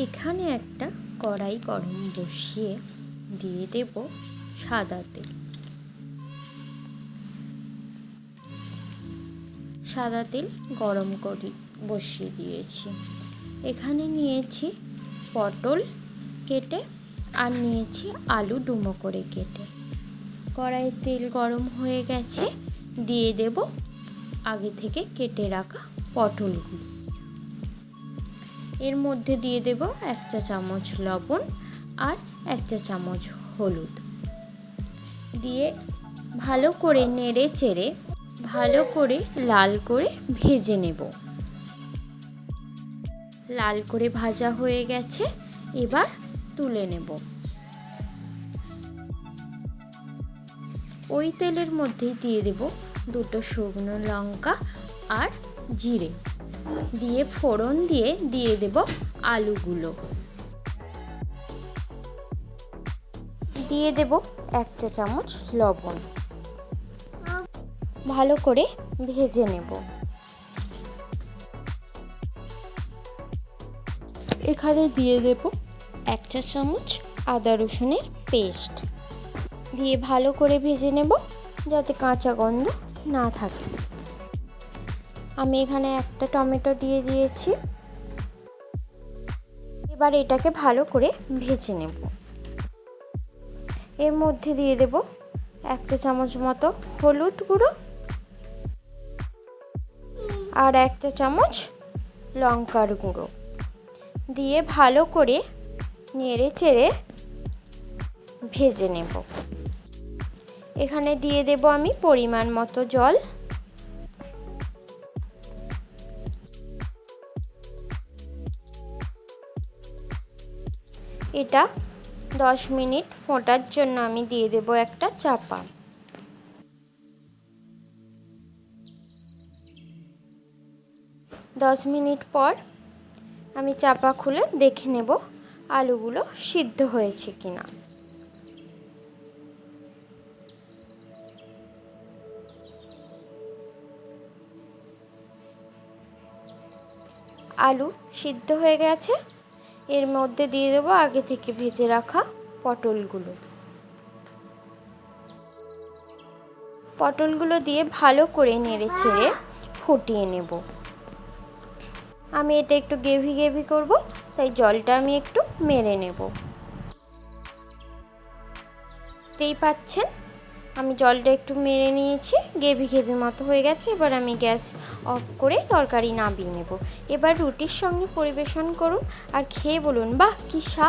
এখানে একটা কড়াই গরম বসিয়ে দিয়ে দেব সাদা তেল। সাদা তেল গরম করে বসিয়ে দিয়েছি। এখানে নিয়েছি পটল কেটে আর নিয়েছি আলু ডুমো করে কেটে। কড়াইয়ে তেল গরম হয়ে গেছে, দিয়ে দেব আগে থেকে কেটে রাখা পটলগুলো। এর মধ্যে দিয়ে দেব 1 চা চামচ লবণ আর 1 চা চামচ হলুদ দিয়ে ভালো করে নেড়ে চেড়ে ভালো করে লাল করে ভেজে নেব। লাল করে ভাজা হয়ে গেছে, এবার তুলে নেব। ওই তেলের মধ্যেই দিয়ে দেব 2টো শুকনো লঙ্কা আর জিরে দিয়ে ফোড়ন দিয়ে দেব আলুগুলো। দিয়ে দেব 1 চা চামচ লবণ। ভালো করে ভেজে নেব। এখানে দিয়ে দেব 1 চা চামচ আদা রসুনের পেস্ট দিয়ে ভালো করে ভেজে নেব, যাতে কাঁচা গন্ধ না থাকে। আমি এখানে একটা টমেটো দিয়ে দিয়েছি। এবার এটাকে ভালো করে ভেজে নেব। এর মধ্যে দিয়ে দেব 1 চা চামচ মতো হলুদ গুঁড়ো আর 1 চা চামচ লঙ্কার গুঁড়ো দিয়ে ভালো করে নেড়ে চেড়ে ভেজে নেব। এখানে দিয়ে দেব আমি পরিমাণ মতো জল। এটা 10 মিনিট ফোটার জন্য আমি দিয়ে দেব একটা চাপা। 10 মিনিট পর আমি চাপা খুলে দেখে নেব আলুগুলো সিদ্ধ হয়েছে কিনা। আলু সিদ্ধ হয়ে গেছে, এর মধ্যে দিয়ে দেব আগে থেকে ভেজে রাখা পটলগুলো। পটলগুলো দিয়ে ভালো করে নেড়ে চেড়ে ফুটিয়ে নেব। আমি এটা একটু গ্রেভি গ্রেভি করব, তাই জলটা আমি একটু মেরে নেব। দেখতেই পাচ্ছেন আমি জলটা একটু মেরে নিয়েছি, গ্রেভি গ্রেভি মতো হয়ে গেছে। এবার আমি গ্যাস অফ করে তরকারি নামিয়ে নেব। এবার রুটির সঙ্গে পরিবেশন করুন আর খেয়ে বলুন, বাহ কি স্বাদ।